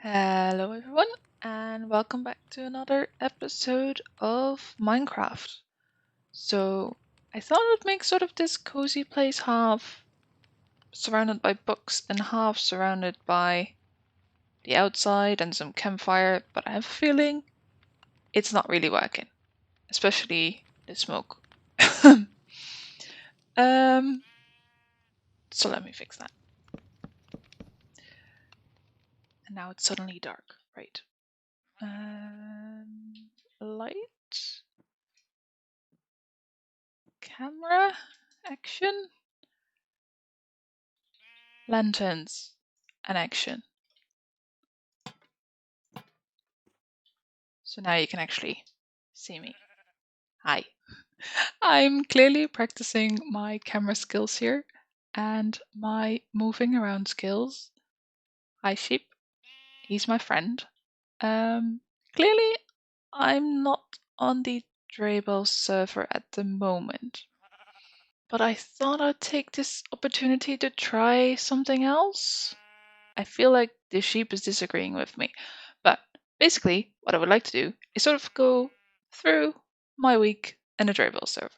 Hello everyone, and welcome back to another episode of Minecraft. So, I thought I'd make sort of this cozy place half surrounded by books and half surrounded by the outside and some campfire, but I have a feeling it's not really working, especially the smoke. um, so let me fix that. And now it's suddenly dark, right? Light, camera, action. Lanterns and action. So now you can actually see me. Hi. I'm clearly practicing my camera skills here and my moving around skills. Hi, Sheep. He's my friend. Clearly, I'm not on the Draybel server at the moment. But I thought I'd take this opportunity to try something else. I feel like the sheep is disagreeing with me. But basically, what I would like to do is sort of go through my week in a Draybel server.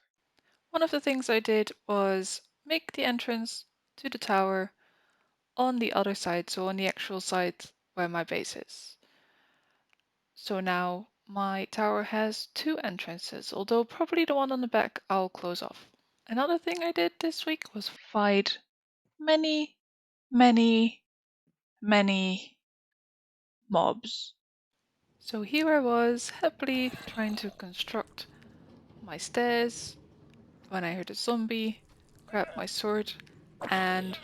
One of the things I did was make the entrance to the tower on the other side, so on the actual side where my base is. So now my tower has two entrances, although probably the one on the back I'll close off. Another thing I did this week was fight many, many, many mobs. So here I was, happily trying to construct my stairs, when I heard a zombie, grabbed my sword, and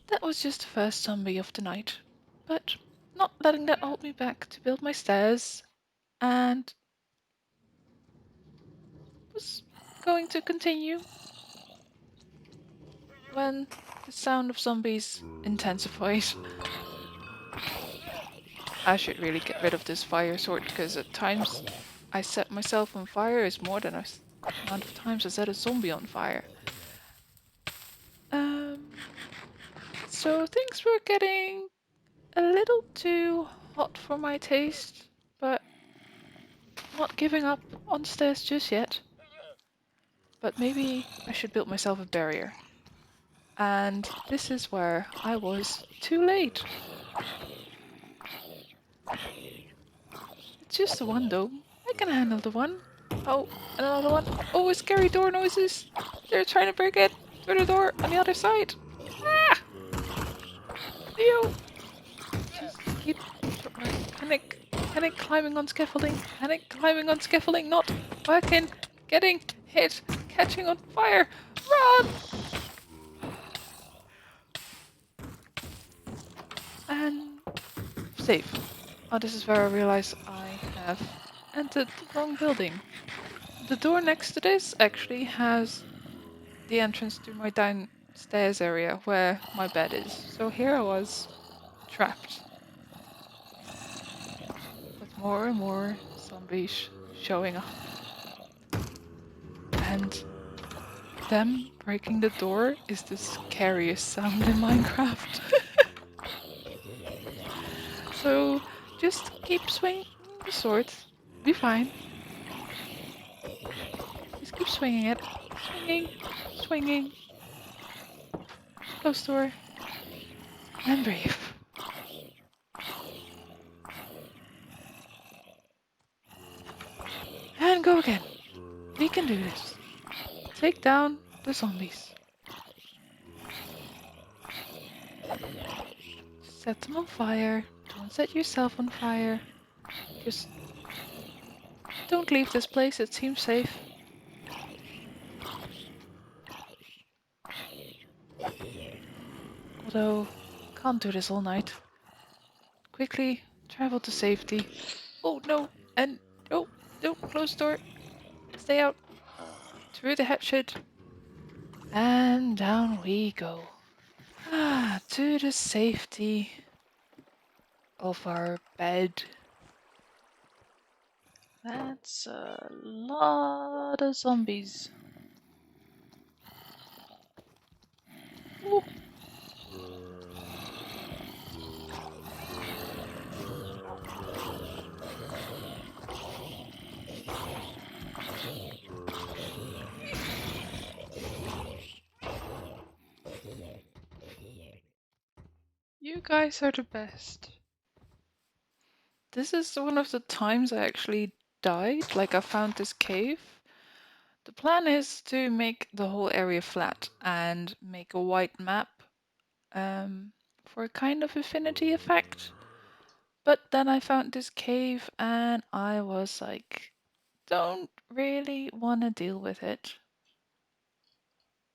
that was just the first zombie of the night. But not letting that hold me back to build my stairs, and was going to continue when the sound of zombies intensified. I should really get rid of this fire sword, because at times I set myself on fire is more than the amount of times I set a zombie on fire. So things were getting a little too hot for my taste, but not giving up on stairs just yet. But maybe I should build myself a barrier. And this is where I was too late. It's just the one though. I can handle the one. Oh, another one. Oh, scary door noises. They're trying to break it through the door on the other side. Ah! Ew! Just keep panic climbing on scaffolding. Panic climbing on scaffolding. Not working. Getting hit. Catching on fire. Run! And save. Oh, this is where I realize I have entered the wrong building. The door next to this actually has the entrance to my downstairs area where my bed is. So here I was, trapped. With more and more zombies showing up. And them breaking the door is the scariest sound in Minecraft. So just keep swinging the sword. Be fine. Just keep swinging it. Swinging, swinging. Close door. And breathe. And go again. We can do this. Take down the zombies. Set them on fire. Don't set yourself on fire. Just don't leave this place. It seems safe. Although, can't do this all night. Quickly travel to safety. Oh no! And no, no, close door. Stay out. Through the hatchet. And down we go. To the safety of our bed. That's a lot of zombies. Ooh. You guys are the best. This is one of the times I actually died. Like, I found this cave. The plan is to make the whole area flat and make a white map for a kind of affinity effect. But then I found this cave and I was like, don't really want to deal with it.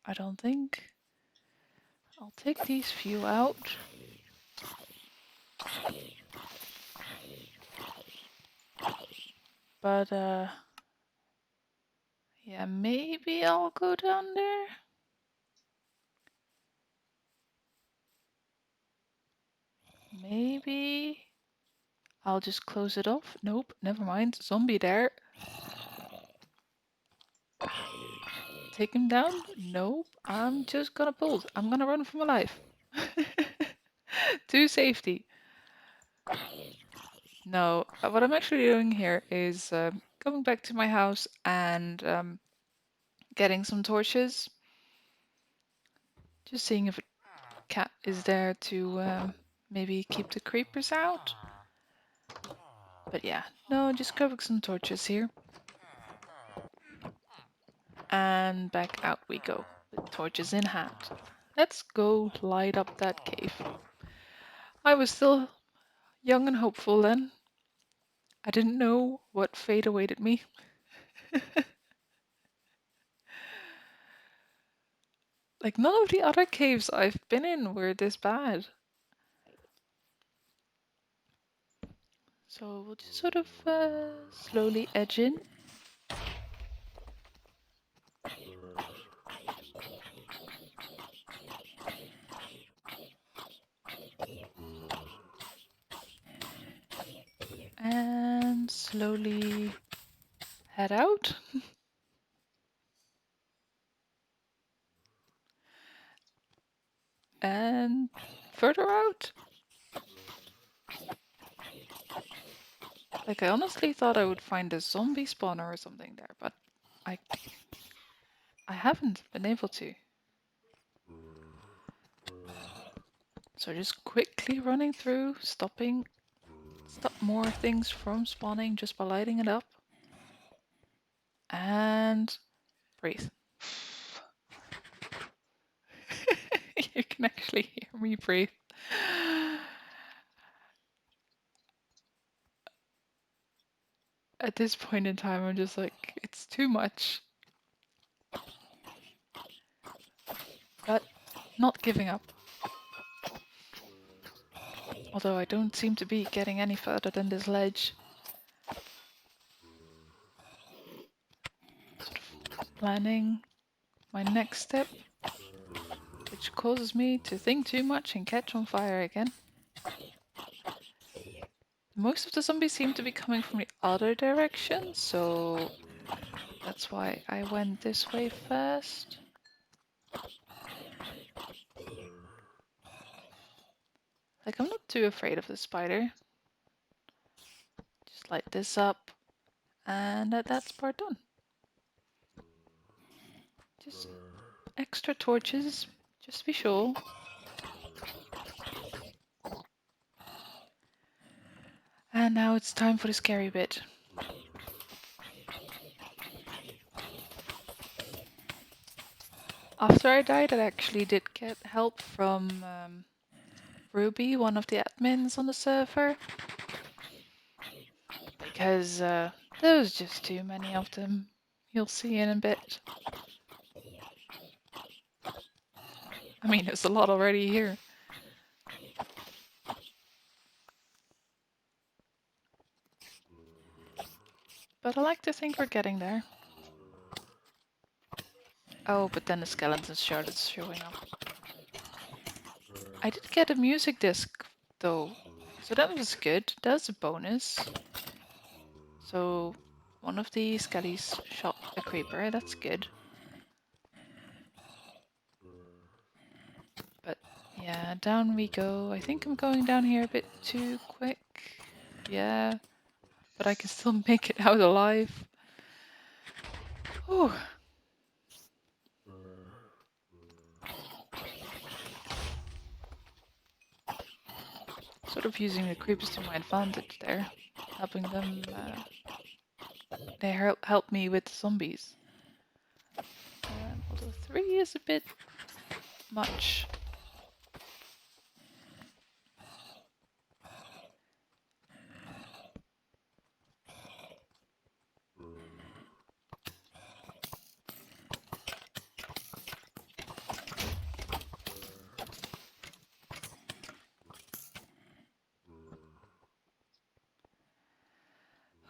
I don't think. I'll take these few out. But yeah, maybe I'll go down there. Maybe I'll just close it off. Nope, never mind. Zombie there. Take him down? Nope. I'm just gonna pull. I'm gonna run for my life. To safety. No, what I'm actually doing here is coming back to my house and getting some torches. Just seeing if a cat is there to maybe keep the creepers out. But yeah, no, just grabbing some torches here. And back out we go, with torches in hand. Let's go light up that cave. I was still young and hopeful then. I didn't know what fate awaited me. Like, none of the other caves I've been in were this bad. So we'll just sort of slowly edge in. And slowly head out. And further out. Like, I honestly thought I would find a zombie spawner or something there, but I haven't been able to. So just quickly running through, stop more things from spawning just by lighting it up. And breathe. You can actually hear me breathe. At this point in time, I'm just like, it's too much. But not giving up. Although I don't seem to be getting any further than this ledge. Sort of planning my next step, which causes me to think too much and catch on fire again. Most of the zombies seem to be coming from the other direction, so that's why I went this way first. Like, I'm not too afraid of the spider. Just light this up, and that's part done. Just extra torches, just to be sure. And now it's time for the scary bit. After I died, I actually did get help from Ruby, one of the admins on the server. Because there was just too many of them. You'll see in a bit. I mean, there's a lot already here. But I like to think we're getting there. Oh, but then the skeleton started showing up. I did get a music disc, though. So that was good. That's a bonus. So one of the skellies shot a creeper. That's good. But yeah, down we go. I think I'm going down here a bit too quick. Yeah. But I can still make it out alive. Whew. Sort of using the creepers to my advantage there, helping them. They help me with the zombies. Although 3 is a bit much.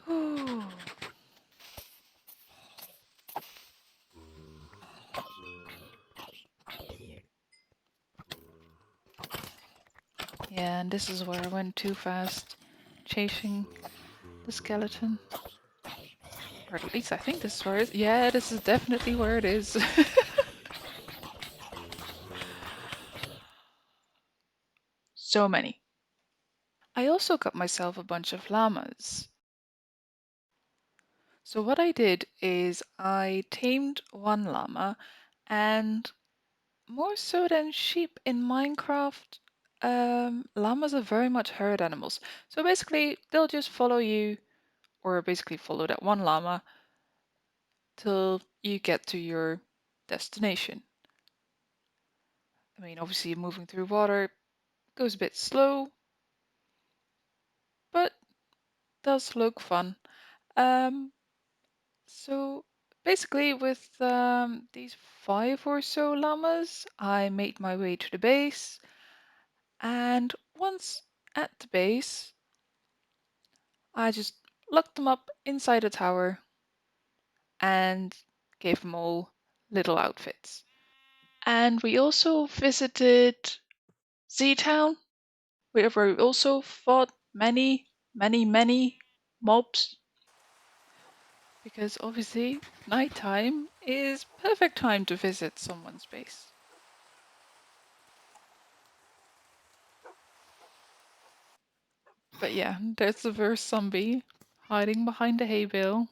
Whew. Yeah, and this is where I went too fast, chasing the skeleton. Or at least I think this is where it is. Yeah, this is definitely where it is. So many. I also got myself a bunch of llamas. So what I did is I tamed one llama, and more so than sheep in Minecraft, llamas are very much herd animals. So basically, they'll just follow you, or basically follow that one llama till you get to your destination. I mean, obviously, moving through water goes a bit slow, but does look fun. Um, so basically, with these 5 or so llamas, I made my way to the base, and once at the base, I just locked them up inside a tower and gave them all little outfits. And we also visited ZTown, where we also fought many mobs. Because obviously, nighttime is perfect time to visit someone's base. But yeah, there's the first zombie hiding behind the hay bale.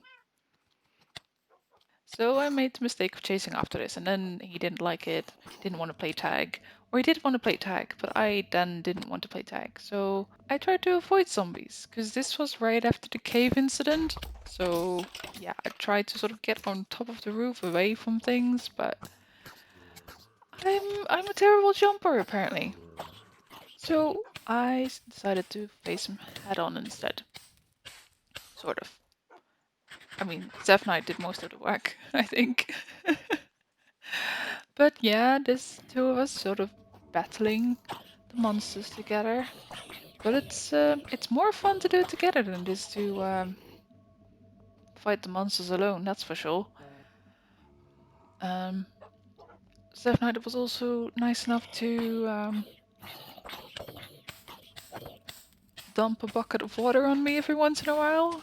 So I made the mistake of chasing after this, and then he didn't like it, didn't want to play tag. Or he did want to play tag, but I then didn't want to play tag. So I tried to avoid zombies, because this was right after the cave incident. So yeah, I tried to sort of get on top of the roof away from things, but I'm a terrible jumper apparently. So I decided to face him head on instead. Sort of. I mean, Zeph and I did most of the work, I think. But yeah, there's two of us sort of battling the monsters together. But it's more fun to do it together than it is to fight the monsters alone, that's for sure. Um, Zeph Knight was also nice enough to dump a bucket of water on me every once in a while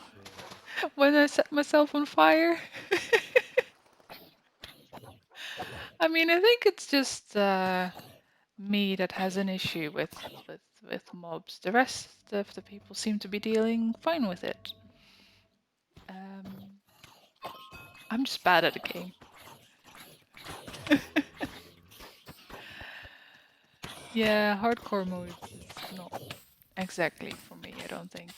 when I set myself on fire. I mean, I think it's just me that has an issue with mobs. The rest of the people seem to be dealing fine with it. Um, I'm just bad at the game. Yeah, hardcore mode is not exactly for me, I don't think.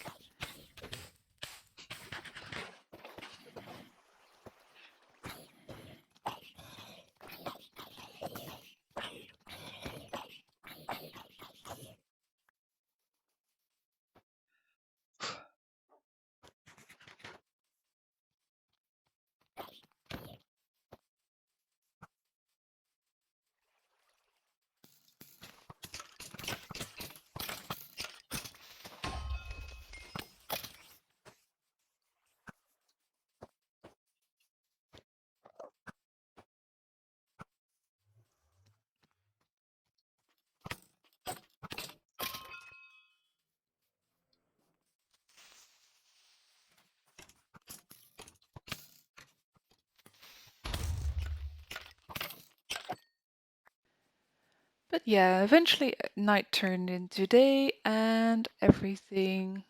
But yeah, eventually night turned into day and everything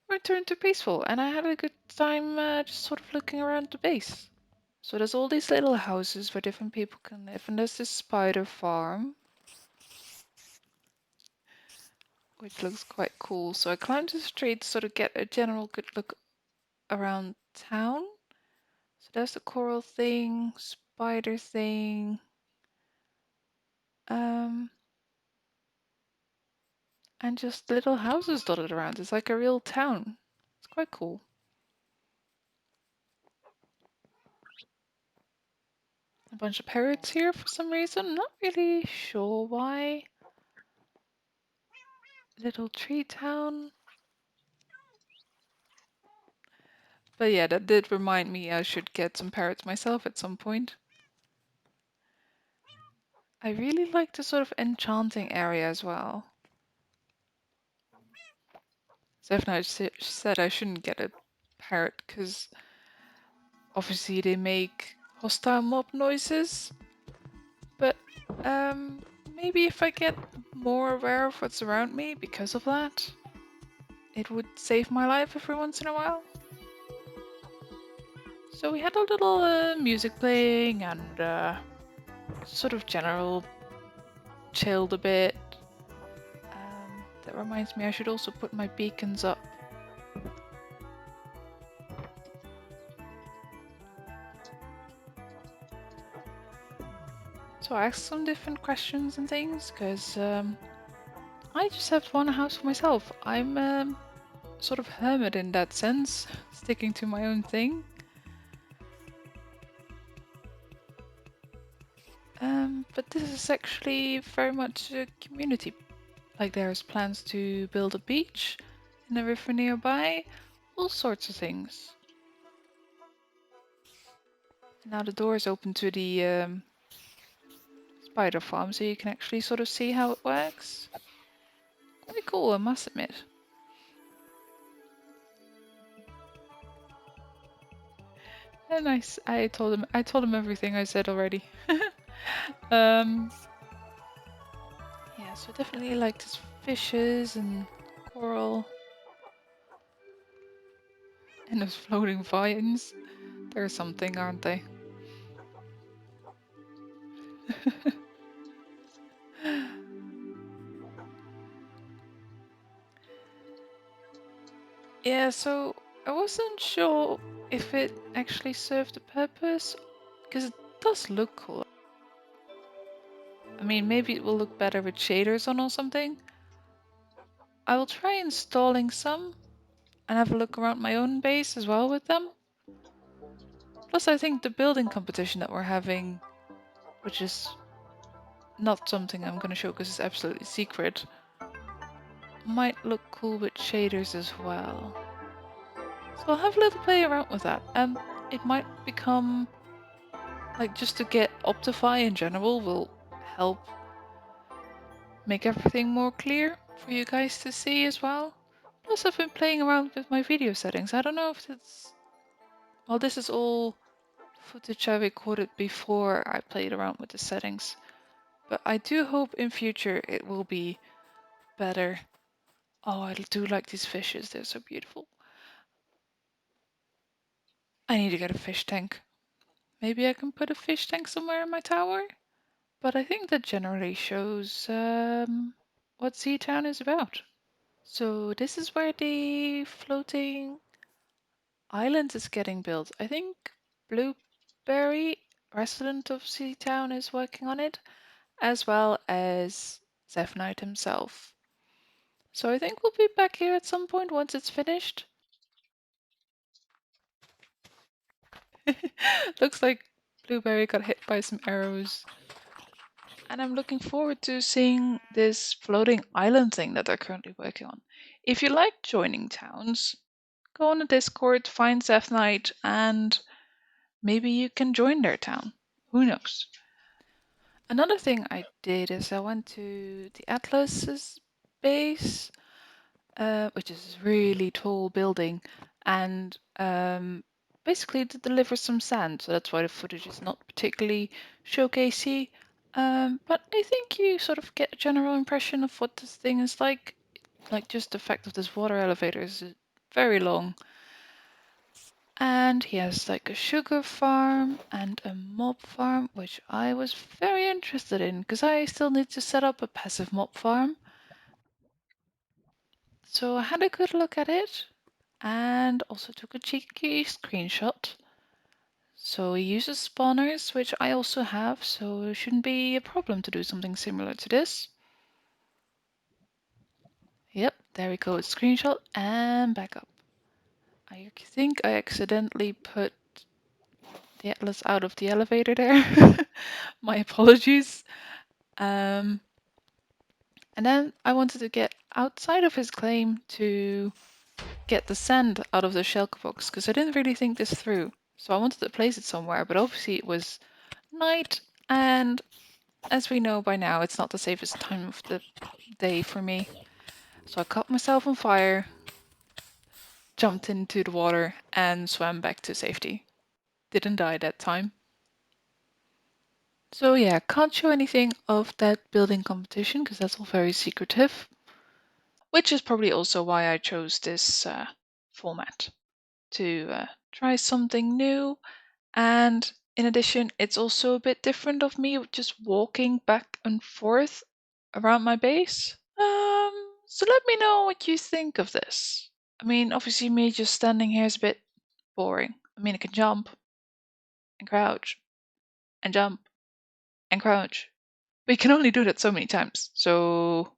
returned to peaceful. And I had a good time just sort of looking around the base. So there's all these little houses where different people can live, and there's this spider farm which looks quite cool. So I climbed the street to sort of get a general good look around town. So there's the coral thing, spider thing, um, and just little houses dotted around. It's like a real town. It's quite cool. A bunch of parrots here for some reason. Not really sure why. Little tree town. But yeah, that did remind me I should get some parrots myself at some point. I really like the sort of enchanting area as well. Zephyr said I shouldn't get a parrot because obviously they make hostile mob noises. But maybe if I get more aware of what's around me because of that, it would save my life every once in a while. So we had a little music playing and sort of general chilled a bit. That reminds me I should also put my beacons up. So I asked some different questions and things because I just have one house for myself. I'm sort of hermit in that sense, sticking to my own thing. But this is actually very much a community. Like there's plans to build a beach in a river nearby, all sorts of things. Now the door is open to the spider farm, so you can actually sort of see how it works. Quite cool, I must admit. Nice. I told him everything I said already. um, yeah, so definitely like this fishes and coral and those floating vines. They're something, aren't they? Yeah, so I wasn't sure if it actually served a purpose because it does look cool. I mean, maybe it will look better with shaders on or something. I will try installing some and have a look around my own base as well with them. Plus, I think the building competition that we're having, which is not something I'm going to show because it's absolutely secret, might look cool with shaders as well. So I'll have a little play around with that. It might become, like, just to get Optify in general will help make everything more clear for you guys to see as well. Plus, I've been playing around with my video settings. I don't know if it's... Well, this is all footage I recorded before I played around with the settings. But I do hope in future it will be better. Oh, I do like these fishes. They're so beautiful. I need to get a fish tank. Maybe I can put a fish tank somewhere in my tower? But I think that generally shows what ZTown is about. So this is where the floating island is getting built. I think Blueberry, resident of ZTown, is working on it, as well as Zephnight himself. So I think we'll be back here at some point once it's finished. Looks like Blueberry got hit by some arrows. And I'm looking forward to seeing this floating island thing that they're currently working on. If you like joining towns, go on the Discord, find Zeph Knight, and maybe you can join their town. Who knows? Another thing I did is I went to the Atlas's base, which is a really tall building, and basically to deliver some sand. So that's why the footage is not particularly showcasey. But I think you sort of get a general impression of what this thing is like. Like just the fact of this water elevator is very long. And he has like a sugar farm and a mob farm, which I was very interested in because I still need to set up a passive mob farm. So I had a good look at it and also took a cheeky screenshot. So it uses spawners, which I also have, so it shouldn't be a problem to do something similar to this. Yep, there we go, screenshot and back up. I think I accidentally put the atlas out of the elevator there. My apologies. And then I wanted to get outside of his claim to get the sand out of the shulker box, because I didn't really think this through. So I wanted to place it somewhere, but obviously it was night, and as we know by now, it's not the safest time of the day for me. So I caught myself on fire, jumped into the water, and swam back to safety. Didn't die that time. So yeah, can't show anything of that building competition because that's all very secretive. Which is probably also why I chose this format, to try something new. And in addition, it's also a bit different of me just walking back and forth around my base. So let me know what you think of this. I mean, obviously me just standing here is a bit boring. I mean, I can jump and crouch and jump and crouch. But you can only do that so many times. So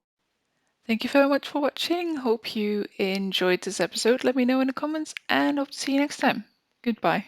thank you very much for watching. Hope you enjoyed this episode. Let me know in the comments and hope to see you next time. Goodbye.